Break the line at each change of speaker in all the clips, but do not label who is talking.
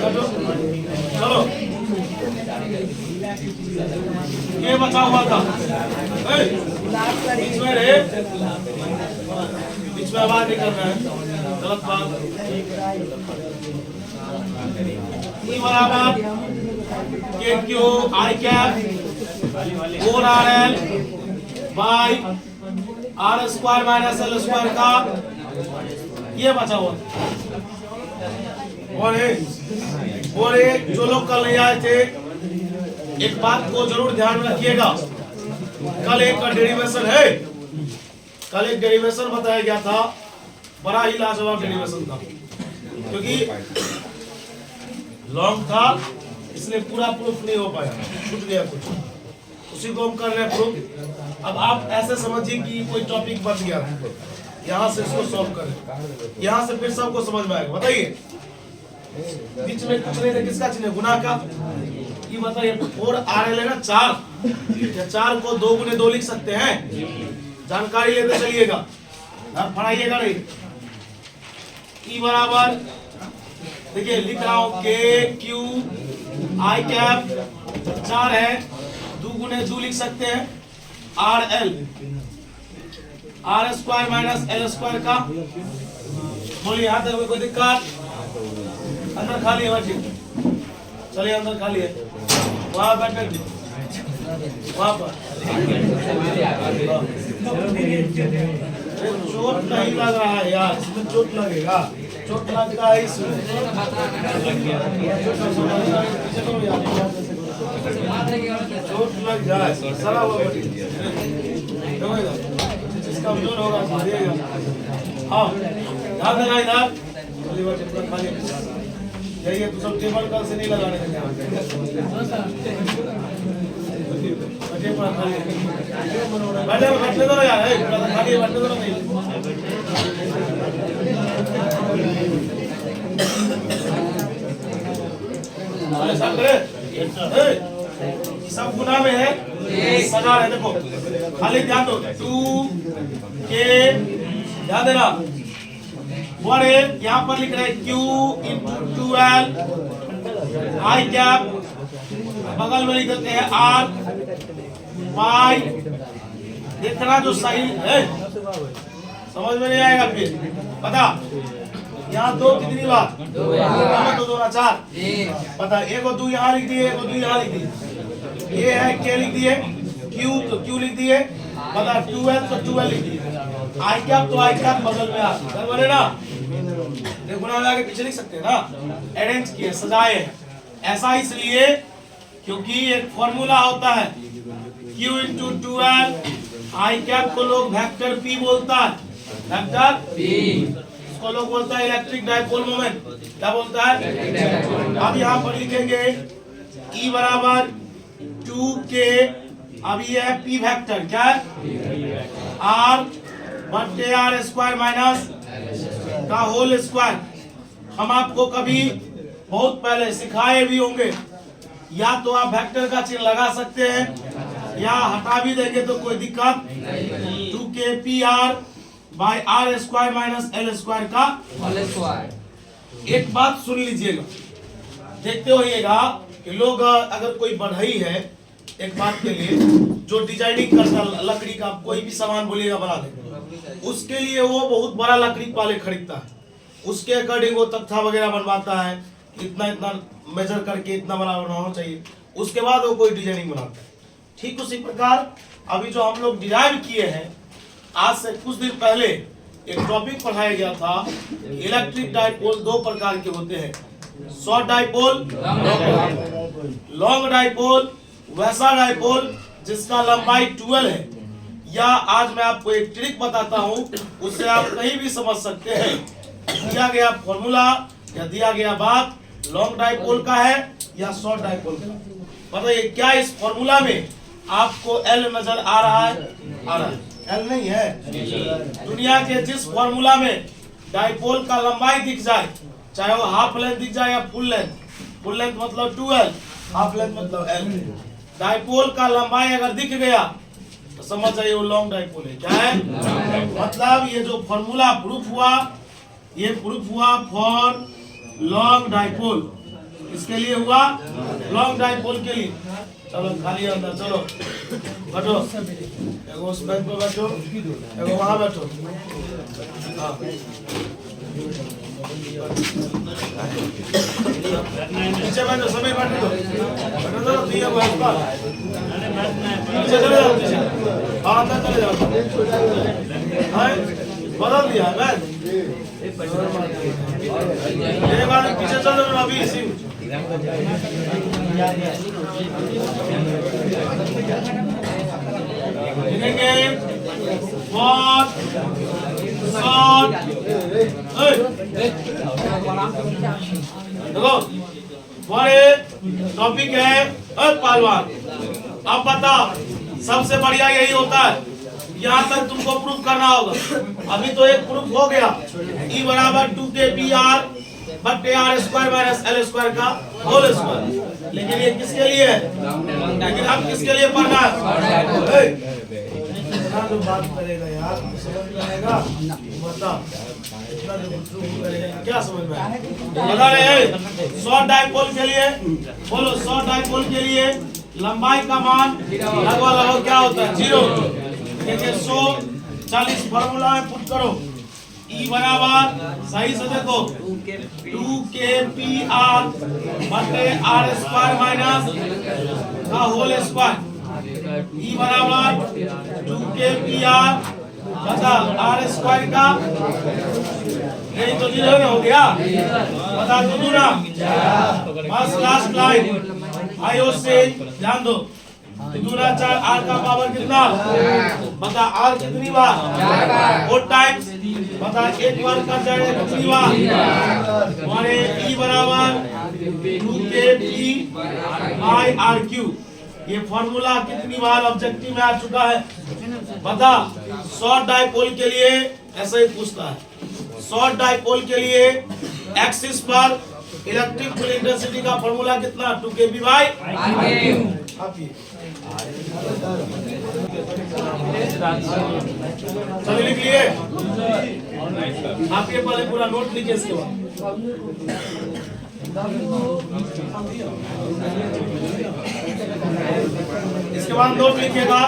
चलो ये बचा हुआ था बीच में रे, बीच में आवाज नहीं करना है, गलत बात। ई बराबर k q i cap 4RL by r square minus l square का ये बचा हुआ। और एक जो लोग कल नहीं आए थे, एक बात को जरूर ध्यान में रखिएगा, कल एक का डेरिवेशन है, कल एक डेरिवेशन बताया गया था, बड़ा ही लाजवाब डेरिवेशन था, क्योंकि लॉन्ग था इसलिए पूरा प्रूफ नहीं हो पाया, छूट गया कुछ, उसी को हम कर रहे हैं प्रूफ। अब आप ऐसे समझिए कि कोई टॉपिक बच गया, यहाँ से इसको सॉल्व करें, यहाँ से फिर सबको समझ में आएगा। बताइए बीच में कुछ नहीं था, किसका चिन्ह है? गुना का। ये बताइए 4RL है ना 4, या 4 को 2 गुने 2 लिख सकते हैं? जानकारी लेते चलिएगा, पढ़ाइएगा नहीं। ई बराबर देखिए लिख रहा हूं के क्यू आई कैप 4 है, 2 गुने 2 लिख सकते हैं RL r square minus l square का। बोलिए यहाँ तक कोई दिक्कत? अंदर खाली है, चलिए अंदर खाली है, वहाँ बैठे वहाँ पर। चोट नहीं लग रहा है यार, इसमें चोट लगेगा, चोट लगता है इसमें। चोट लग जाए सारा कमजोर होगा, हाँ ध्यान देना इधर। जाइए तो सब टेबल कल से नहीं लगाने देंगे, बैठने दो ना यार, खाली बैठने दो नहीं। सब गुना में है, सगा है, देखो खाली ध्यान दो। 2K ध्यान देना, और यहाँ पर लिख रहे Q × 2L आई कैप, बगल में लिख देते हैं R बाई, देखना जो सही है, समझ में नहीं आएगा फिर पता। यहाँ 2 कितनी बार? 2 ना 4 पता। एक और 2 यहाँ लिख दिए, एक और 2 यहाँ लिख दिए, ये है K लिख दिए, Q तो Q लिख दिए, पता 2L तो 2L लिख दिए, आई कैप तो आई कैप बगल में आ बने ना, गुना में आगे पीछे लिख सकते हैं ना, अरेंज किए सजाए। ऐसा इसलिए क्योंकि एक फॉर्मूला होता है Q × 2L आई कैप को लोग वेक्टर P बोलता है, वेक्टर P इसको लोग बोलता है इलेक्ट्रिक डाइपोल मोमेंट, क्या बोलता है? अब यहाँ पर लिखेंगे E बराबर 2K, अब ये है P वेक्टर, क्या है? R बटे R स्क्वायर माइनस का होल स्क्वायर। हम आपको कभी बहुत पहले सिखाए भी होंगे, या तो आप वेक्टर का चिन्ह लगा सकते हैं या हटा भी देंगे तो कोई दिक्कत। 2K PR by R square minus L square का होल स्क्वायर। एक बात सुन लीजिएगा, देखते होइएगा कि लोग अगर कोई बढ़ई है, एक बात के लिए जो डिजाइनिंग करता लकड़ी का कोई भी सामान बोलिएगा बना देगा, उसके लिए वो बहुत बड़ा लकड़ी वाले खरीदता है, उसके अकॉर्डिंग वो तख्ता वगैरह बनवाता है, इतना इतना मेजर करके इतना बड़ा बनाना चाहिए, उसके बाद वो कोई डिजाइनिंग बनाता है। ठीक उसी प्रकार अभी जो हम लोग डिराइव किए हैं, आज से कुछ दिन पहले एक टॉपिक पढ़ाया गया था, इलेक्ट्रिक डाइपोल 2 प्रकार के होते हैं, शॉर्ट डाइपोल, लॉन्ग डाइपोल, वैसा डाइपोल जिसका लंबाई 12 है, या आज मैं आपको एक ट्रिक बताता हूं, उससे आप कहीं भी समझ सकते हैं। दिया गया फॉर्मूला या दिया गया बात लॉन्ग डाइपोल का है या शॉर्ट डाइपोल का, बताइए क्या इस फॉर्मूला में आपको L नजर आ रहा है? आ रहा है? L नहीं है। दुनिया के जिस फॉर्मूला में डाइपोल का लंबाई दिख जाए, चाहे वो हाफ लेंथ दिख जाए या फुल लेंथ मतलब 2L, हाफ लेंथ मतलब L, डाइपोल का लंबाई अगर दिख गया तो समझ जाइए वो लॉन्ग डाइपोल है। क्या है? मतलब ये जो फॉर्मूला प्रूफ हुआ, ये प्रूफ हुआ फॉर लॉन्ग डाइपोल। इसके लिए हुआ लॉन्ग डाइपोल के लिए। चलो खाली अंदर चलो बैठो, एगो उस बेंच पे बैठो, एगो वहां बैठो। हाँ पीछे बैठो, सभी बैठो, बैठो तो दिया हुआ है पर पीछे चले जाओ, पीछे हाँ अंदर चले जाओ। हाँ बदल दिया है मैं ये बार पीछे चल रहा हूँ अभी सिंह। लिखेंगे बहुत शॉर्ट। देखो हमारे टॉपिक है पहलवान। अब बताओ सबसे बढ़िया यही होता है, यहाँ तक तुमको प्रूफ करना होगा। अभी तो एक प्रूफ हो गया, E बराबर 2kpr बटे r square minus l square का होल स्क्वायर। लेकिन ये किसके लिए है? लेकिन अब किसके लिए पढ़ना है? जो बात करेगा यार समझ में आएगा? बताओ इतना जो प्रूफ करेगा क्या समझ में आएगा? बता रहे शॉर्ट डाइपोल के लिए बोलो, शॉर्ट डाइपोल के लिए लंबाई का मान लगभग क्या होता है? 0। देखिए 140 फॉर्मूला में पुट करो। E बराबर सही से देखो 2kpr बटे r स्क्वायर माइनस का होल स्क्वायर। E बराबर 2kpr बटा r स्क्वायर का नहीं तो 0 हो गया। बता दो ना बस लास्ट लाइन आयो से ध्यान दो। दूना 4 r का पावर कितना? बता r कितनी बार? 4 टाइम्स। बता एक बार का जाए कितनी बार? हमारे E बराबर 2kp i r3। ये फॉर्मूला कितनी बार ऑब्जेक्टिव में आ चुका है? बता। शॉर्ट डाइपोल के लिए ऐसा ही पूछता है। शॉर्ट डाइपोल के लिए एक्सिस पर इलेक्ट्रिक फील्ड इंटेंसिटी का फॉर्मूला कितना? 2kp बाय चलिए लिख लिए आप ये पहले पूरा नोट लिखिए, इसके बाद नोट लिखिएगा।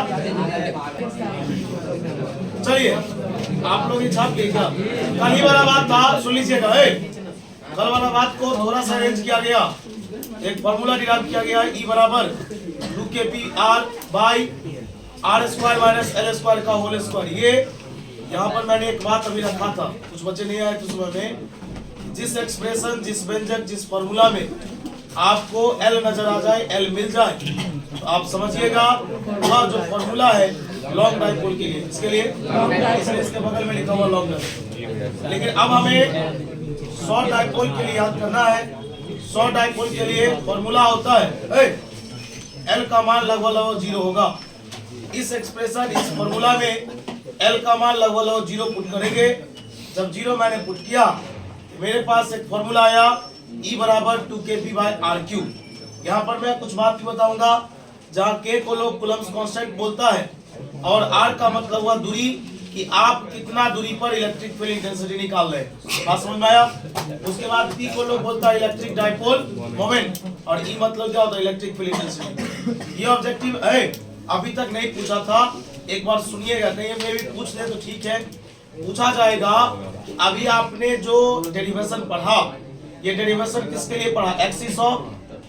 चलिए आप लोग छाप लीजिएगा। कल ही वाला बात था, सुन लीजिएगा। कल वाला बात को थोड़ा सा अरेंज किया गया, एक फॉर्मूला डिराइव किया गया। E बराबर 2kpr by r square minus l square का होल स्क्वायर। ये यहाँ पर मैंने एक बात अभी रखा था, कुछ बच्चे नहीं आए तो सुबह में, जिस एक्सप्रेशन जिस व्यंजक जिस फॉर्मूला में आपको L नजर आ जाए, L मिल जाए, तो आप समझिएगा वह जो फॉर्मूला है लॉन्ग डाइपोल के लिए, इसके लिए इसलिए इसके बगल में लिखा हुआ लॉन्ग डाइपोल। लेकिन अब हमें शॉर्ट डाइपोल के लिए याद करना है। शॉर्ट डाइपोल के लिए फॉर्मूला होता है L का मान लगभग 0 होगा। इस एक्सप्रेशन इस फॉर्मूला में L का मान लगभग 0 पुट करेंगे। जब 0 मैंने पुट किया तो मेरे पास एक फॉर्मूला आया E बराबर 2kp बाय r3। यहाँ पर मैं कुछ बात भी बताऊंगा, जहाँ K को लोग कूलम्स कांस्टेंट बोलता है और R का मतलब हुआ दूरी, कि आप कितना दूरी पर इलेक्ट्रिक फील्ड इंटेंसिटी निकाल रहे हैं। बात समझ में आया? उसके बाद P को लोग बोलता है इलेक्ट्रिक डाइपोल मोमेंट और E मतलब क्या होता है? Electric field intensity. ये ऑब्जेक्टिव है, अभी तक नहीं पूछा था, एक बार सुनिएगा, कहीं में भी पूछ ले तो ठीक है। पूछा जाएगा अभी आपने जो डेरिवेशन पढ़ा, ये डेरिवेशन किसके लिए पढ़ा? एक्सिस ऑफ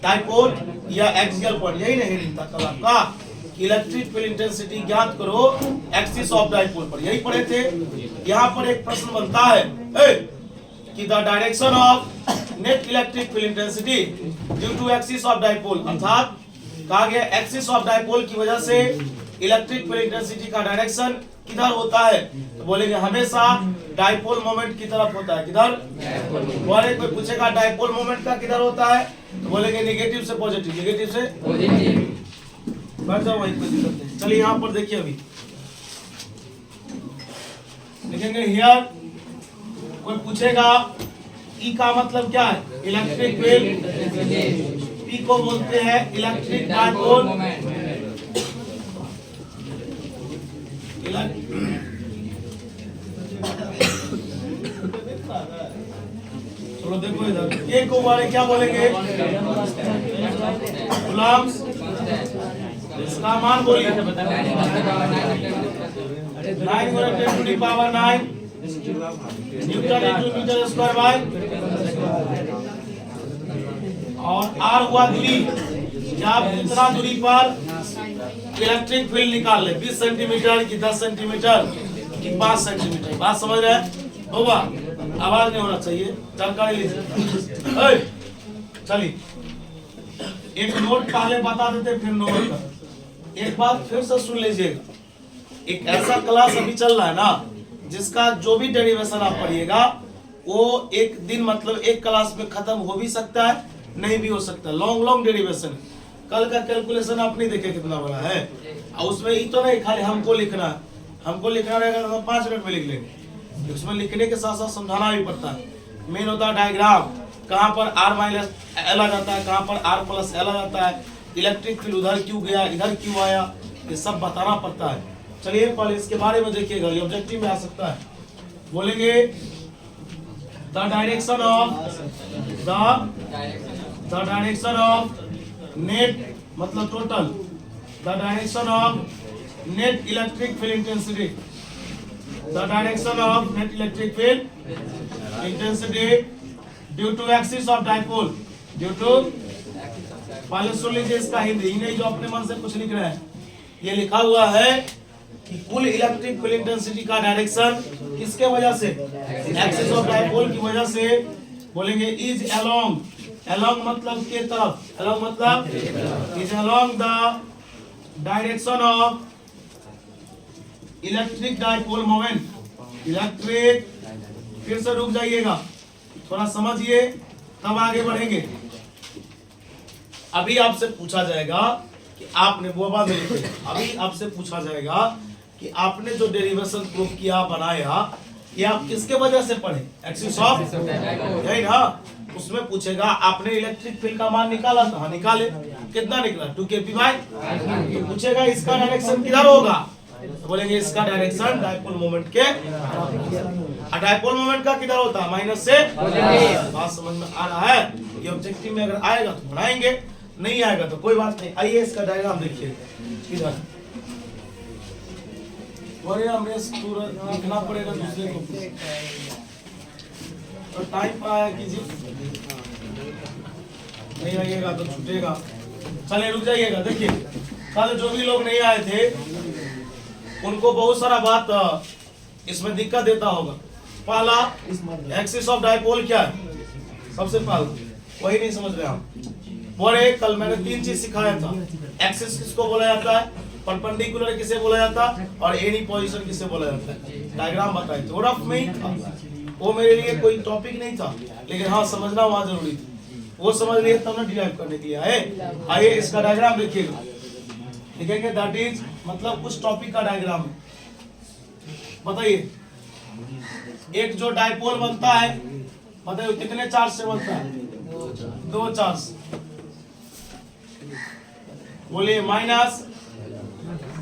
डाइपोल या एक्सियल पॉइंट, यही नहीं लिखता कल आपका इलेक्ट्रिक फील्ड इंटेंसिटी ज्ञात करो एक्सिस ऑफ डाइपोल पर, यही पढ़े थे। यहाँ पर एक प्रश्न बनता है कि the direction of net electric field intensity due to axis of dipole, अर्थात कहा गया एक्सिस ऑफ डाइपोल की वजह से इलेक्ट्रिक फील्ड इंटेंसिटी का डायरेक्शन किधर होता है? तो बोलेंगे हमेशा डाइपोल मोमेंट की तरफ होता है। किधर? बोले कोई पूछेगा डाइपोल मोमेंट का किधर होता है, तो बोलेंगे नेगेटिव से पॉजिटिव, नेगेटिव से पॉजिटिव। बैठ जाओ वहीं पे, दिक्कत नहीं। चलिए यहाँ पर देखिए, अभी लिखेंगे हियर। कोई पूछेगा E का मतलब क्या है? Electric field. P को बोलते हैं इलेक्ट्रिक डाइपोल। चलो देखो के को वाले क्या बोलेंगे? कूलम्ब। इसका मान बोलिए 9 × 10⁹ न्यूटन × मीटर स्क्वायर बाय, और आर हुआ दूरी कि आप कितना दूरी पर इलेक्ट्रिक फील्ड निकाल ले, 20 सेंटीमीटर कि 10 सेंटीमीटर कि 5 सेंटीमीटर। बात समझ रहे हैं? होगा, आवाज नहीं होना चाहिए, जानकारी लीजिए। चलिए एक नोट पहले बता देते फिर नोट कर। एक बात फिर से सुन लीजिएगा, एक ऐसा क्लास अभी चल रहा है ना जिसका जो भी डेरिवेशन आप पढ़िएगा वो एक दिन मतलब एक क्लास में खत्म हो भी सकता है, नहीं भी हो सकता। लॉन्ग डेरिवेशन, कल का कैलकुलेशन आप नहीं देखे कितना बड़ा है, और उसमें ही तो नहीं खाली हमको लिखना है, हमको लिखना रहेगा तो हम 5 मिनट में लिख लेंगे। उसमें लिखने के साथ साथ समझाना भी पड़ता है। मेन होता है डायग्राम, कहाँ पर R माइनस L आ जाता है, कहाँ पर R प्लस L आ जाता है, इलेक्ट्रिक फील्ड उधर क्यों गया, इधर क्यों आया, ये सब बताना पड़ता है। चलिए पहले इसके बारे में देखिएगा, ये ऑब्जेक्टिव में आ सकता है। बोलेंगे द डायरेक्शन ऑफ नेट मतलब total, the direction of net electric field intensity, the direction of net electric field intensity due to axis of dipole, due to, पहले सुन लीजिए इसका हिंदी, नहीं जो अपने मन से कुछ लिख रहे हैं। ये लिखा हुआ है कि कुल इलेक्ट्रिक फील्ड इंटेंसिटी का डायरेक्शन किसके वजह से, एक्सिस ऑफ डाइपोल की वजह से। बोलेंगे इज अलोंग, अलोंग मतलब के तरफ, अलोंग मतलब is along the direction of electric dipole moment, electric, फिर से रुक जाइएगा थोड़ा समझिए तब आगे बढ़ेंगे। अभी आपसे पूछा जाएगा कि आपने बोबा में लिखे, अभी आपसे पूछा जाएगा कि आपने जो डेरिवेशन प्रूफ किया बनाया ये आप किसके वजह से पढ़े, एक्सिस ऑफ, यही ना। उसमें पूछेगा आपने इलेक्ट्रिक फील्ड का मान निकाला था, हाँ निकाले, कितना निकला 2 kp बाय, तो पूछेगा इसका डायरेक्शन किधर होगा, तो बोलेंगे इसका डायरेक्शन डाइपोल मोमेंट के, डाइपोल मोमेंट का किधर होता है, माइनस से। बात समझ में आ रहा है? ये ऑब्जेक्टिव में अगर आएगा तो बनाएंगे, नहीं आएगा तो कोई बात नहीं। आइए इसका डायग्राम देखिए इधर, और हमें पूरा लिखना पड़ेगा दूसरे को, और टाइम पर आया कीजिए, नहीं आइएगा तो छूटेगा। चलिए रुक जाइएगा, देखिए कल जो भी लोग नहीं आए थे उनको बहुत सारा बात इसमें दिक्कत देता होगा। पहला एक्सिस ऑफ डाइपोल क्या है, सबसे पहला वही नहीं समझ रहे हम। बोले कल मैंने 3 चीज सिखाया था, एक्सिस किसको बोला जाता है, परपेंडिकुलर किसे बोला जाता है, और एनी पोजीशन किसे बोला जाता है। डायग्राम बताए थे, रफ में ही था, वो मेरे लिए कोई टॉपिक नहीं था, लेकिन हाँ समझना वहां जरूरी थी, वो समझ लिए तब ना डिराइव करने के लिए आए। आइए इसका डायग्राम देखिएगा, लिखेंगे दैट इज मतलब उस टॉपिक का डायग्राम। बताइए एक जो डाइपोल बनता है बताइए कितने चार्ज से बनता है, 2 चार्ज। बोलिए माइनस,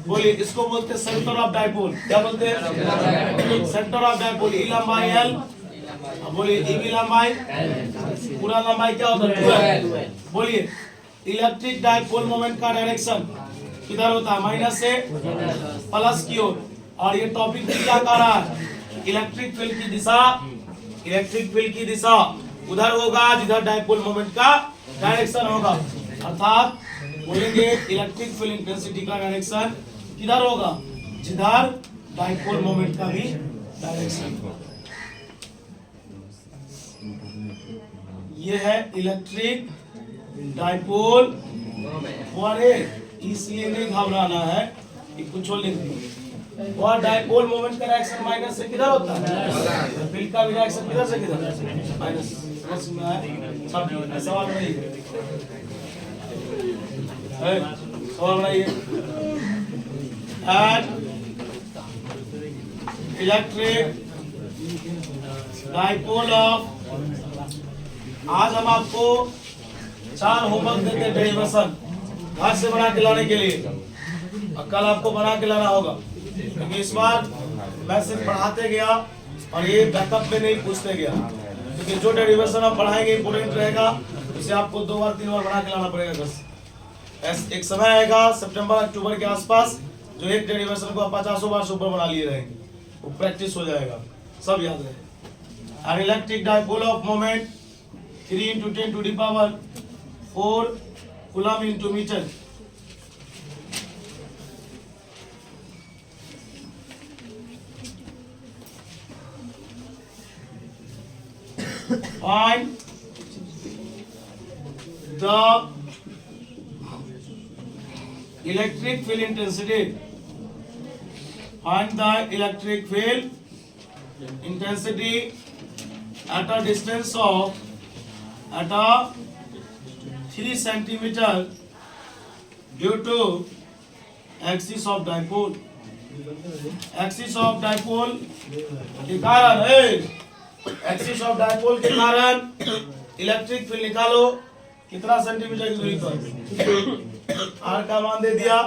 बोलिए इसको बोलते हैं सेंटर ऑफ डाइपोल, क्या बोलते हैं, सेंटर ऑफ डाइपोल। ई लंबाई एल, बोलिए ई की लंबाई, पूरा लंबाई क्या होता है 12। बोलिए इलेक्ट्रिक डाइपोल मोमेंट का डायरेक्शन किधर होता है, माइनस से प्लस की ओर। और ये टॉपिक क्या कह रहा है, इलेक्ट्रिक फील्ड की दिशा, इलेक्ट्रिक फील्ड की दिशा उधर होगा जिधर डाइपोल मोमेंट का डायरेक्शन होगा। अर्थात बोलेंगे इलेक्ट्रिक फील्ड इंटेंसिटी का डायरेक्शन किधर होगा, जिधर डाइपोल मोमेंट का भी डायरेक्शन होगा। ये है इलेक्ट्रिक डाइपोल मोमेंट, इसलिए नहीं घबराना है कि कुछ और लिख दिया। और डाइपोल मोमेंट का डायरेक्शन माइनस से किधर होता है, फील्ड का भी डायरेक्शन किधर से किधर, माइनस। समझ में आया? सवाल नहीं है, सवाल बनाइए। एट इलेक्ट्रिक डाइपोल ऑफ, आज हम आपको 4 होमवर्क देते हैं डेरिवेशन घर से बना के लाने के लिए, और कल आपको बना के लाना होगा, क्योंकि इस बार मैं सिर्फ पढ़ाते गया और ये बैकअप में नहीं पूछते गया। तो क्योंकि जो डेरिवेशन आप पढ़ाएंगे इंपोर्टेंट रहेगा, उसे आपको 2 बार 3 बार बना के लाना पड़ेगा घर से। एक समय आएगा सितंबर अक्टूबर के आसपास जो एक डेरिवेशन को आप 50 बार से ऊपर बना लिए रहेंगे, वो प्रैक्टिस हो जाएगा, सब याद रहे। An electric dipole of moment 3 into 10 to the power 4 coulomb into meter. Find the electric field intensity. Find the electric field intensity at a distance of 3 centimeter due to axis of dipole. Axis of dipole के कारण axis of dipole के कारण electric field निकालो कितना centimetre की दूरी पर। Are का मान दे दिया,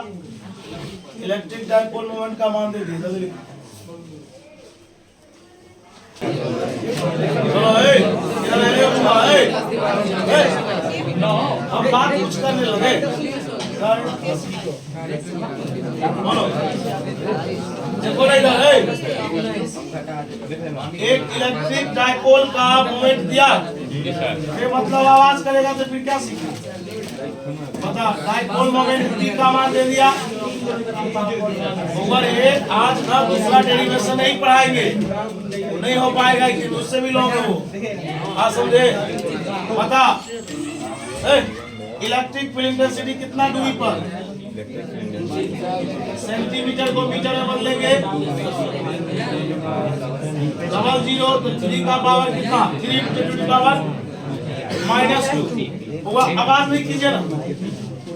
इलेक्ट्रिक डायपोल मोमेंट का मान दे दिया। चलो हम बात कुछ करने लगे। देखो ना इधर एक इलेक्ट्रिक डायपोल का मोमेंट दिया, ये मतलब आवाज करेगा तो फिर क्या सीखा? पता डायपोल मोमेंट p का मान दे दिया ओवर ए। आज ना दूसरा डेरिवेशन नहीं पढ़ाएंगे, नहीं हो पाएगा कि उससे भी लॉन्ग है वो। हाँ समझे? पता इलेक्ट्रिक फील्ड इंटेंसिटी कितना दूरी पर, सेंटीमीटर को मीटर में बदलेंगे, 00 तो 3 का पावर कितना, 3 × 10 पावर -2 होगा। आवाज नहीं कीजिए ना,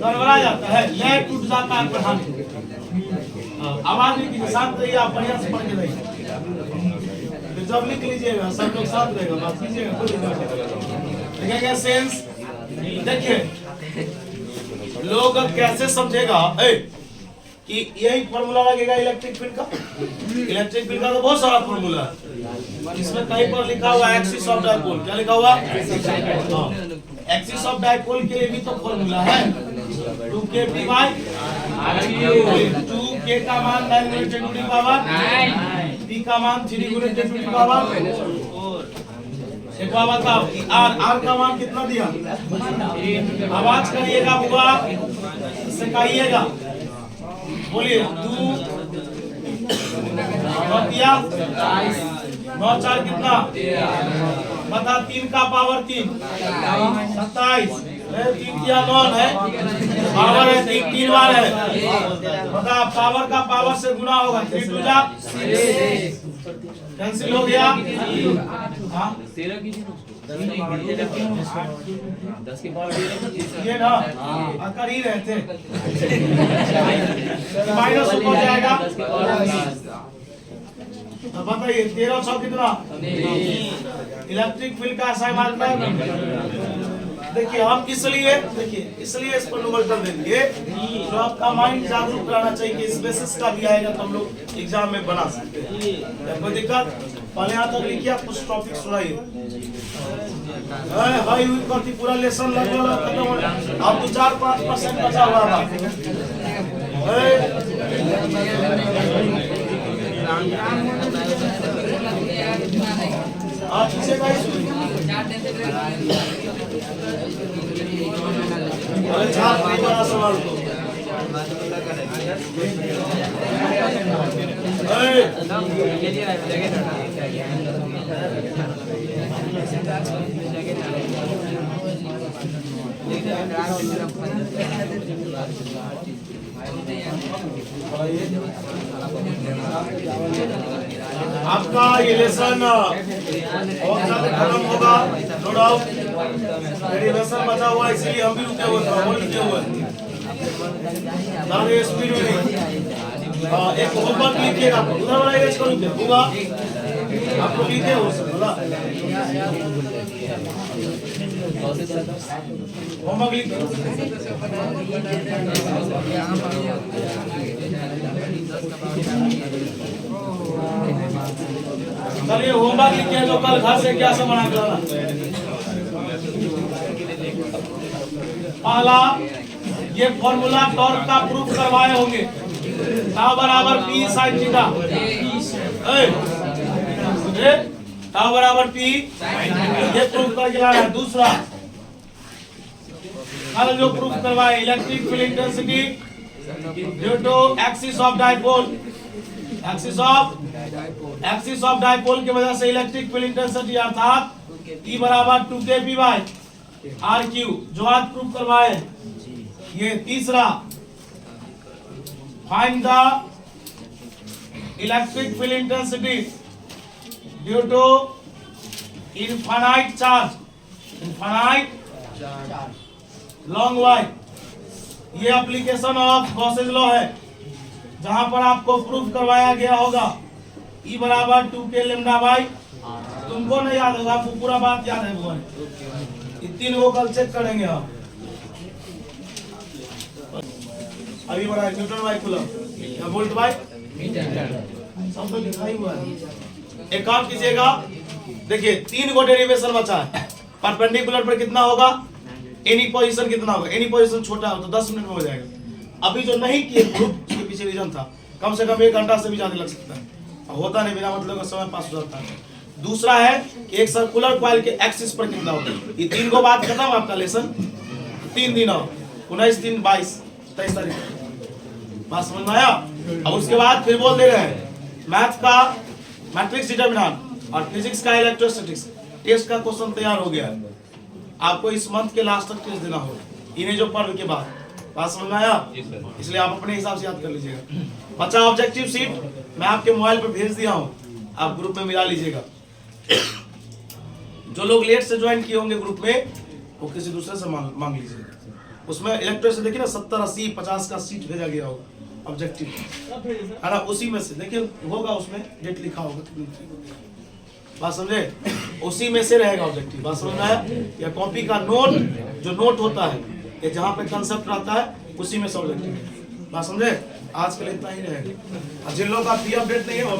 गड़बड़ा जाता है, लय टूट जाता है पढ़ाने। आवाज नहीं कीजिए, शांत रहिए, आप बढ़िया से पढ़ के रहिए। जब लिख लीजिएगा सब लोग साथ रहेगा, बात कीजिएगा। देखिए सेंस, देखिए लोग अब कैसे समझेगा कि यही फॉर्मूला लगेगा इलेक्ट्रिक फील्ड का। इलेक्ट्रिक फील्ड का तो बहुत सारा फॉर्मूला है, इसमें कहीं पर लिखा हुआ एक्सिस ऑफ डायपोल। क्या लिखा हुआ? एक्सिस ऑफ डायपोल के लिए भी तो फॉर्मूला है 2k का मान 9 × 10 टू द पावर, p का मान 3 × 10 टू द पावर। एक बार बताओ आर का मान कितना दिया? आवाज करिएगा बुआ, इससे कहिएगा, बोलिए 2 दिया 9 4 कितना? बता 3 का पावर 3 27, 3 किया 9 है, पावर है 3 बार है। बता पावर का पावर से गुना होगा, 3 2 जा कैंसिल हो गया। हाँ 10 के पावर ये ना कर ही रहे थे, माइनस हो जाएगा। अब बताइए 13 100 कितना? इलेक्ट्रिक फील्ड का ऐसा मात्रा। देखिए हम इसलिए इस पर न्यूमेरिकल देंगे जो आपका माइंड जागरूक रहना चाहिए कि इस बेसिस का भी आएगा तो हम लोग एग्जाम में बना सकते हैं। कोई दिक्कत? पहले यहाँ तक लिखिए, कुछ टॉपिक सुनाइए। भाई करती पूरा लेसन लगभग खत्म हो, अब 2-4-5% बचा हुआ था। आप किसे का बड़ा सवाल को आपका ये लेसन बहुत जल्द खत्म होगा, नो डाउट। लेसन बचा हुआ इसलिए हम भी रुके हुए थे, ज़्यादा स्पीड में नहीं। एक होमवर्क लिखिएगा, उधर वाला इसको रुके होगा। आपको लिखे हो सब बोला होमवर्क लिखे चलिए होमवर्क लिखे तो कल घर से क्या सामान लाना। पहला ये फॉर्मूला टॉर्क का प्रूफ करवाए होंगे, टाउ बराबर P sin थीटा, टाउ बराबर P, ये प्रूफ करके लाना है। दूसरा कल जो प्रूफ करवाए electric field intensity due to axis of dipole, axis of dipole की वजह से इलेक्ट्रिक फील्ड इंटेंसिटी अर्थात E बराबर 2kP बाय RQ जो आज प्रूफ करवाए। ये तीसरा find the electric field intensity due to infinite charge, long wire. ये एप्लीकेशन ऑफ गॉसेस लॉ है जहां पर आपको प्रूफ करवाया गया होगा E बराबर 2k लैम्डा बाई, तुमको नहीं याद होगा, आपको पूरा बात याद है वो, ये तीन को कल चेक करेंगे आप। अभी बड़ा न्यूटन बाई कूलम या वोल्ट बाई सब तो लिखा ही हुआ है। एक काम कीजिएगा, देखिए तीन को डेरिवेशन बचा है। परपेंडिकुलर पर कितना होगा, एनी पोजीशन कितना होगा, एनी पोजीशन छोटा हो तो 10 मिनट में हो जाएगा। अभी जो नहीं किए प्रूफ उसके पीछे रीजन था, कम से कम 1 घंटा से भी ज्यादा लग सकता है, होता नहीं, बिना मतलब का समय पास हो जाता है। दूसरा है कि एक सर्कुलर कॉइल के एक्सिस पर कितना होता है। ये तीन को बात खत्म आपका लेसन, 3 दिन और 19 दिन 22 23 तारीख बात समझ में आया। अब उसके बाद फिर बोल दे रहे हैं मैथ का मैट्रिक्स डिटरमिनेंट और फिजिक्स का इलेक्ट्रोस्टैटिक्स टेस्ट का क्वेश्चन तैयार हो गया है। आपको इस मंथ के लास्ट तक टेस्ट देना होगा, इन्हें जो पर्व के बाद बात समझ में आया, इसलिए आप अपने हिसाब से याद कर लीजिएगा। बच्चा ऑब्जेक्टिव सीट मैं आपके मोबाइल पर भेज दिया हूँ, आप ग्रुप में मिला लीजिएगा। जो लोग लेट से ज्वाइन किए होंगे ग्रुप में वो किसी दूसरे से मांग लीजिएगा। उसमें इलेक्ट्रो से देखिए ना 70 80 50 का सीट भेजा गया होगा ऑब्जेक्टिव है ना, उसी में से देखिए होगा, उसमें डेट लिखा होगा, बात समझे, उसी में से रहेगा ऑब्जेक्टिव। बात समझ में आया। या कॉपी का नोट जो नोट होता है ये जहाँ पे कंसेप्ट रहता है उसी में से ऑब्जेक्टिव, बात समझे। आज के लिए इतना ही रहेगा। जिन लोगों का पी अपडेट नहीं है वो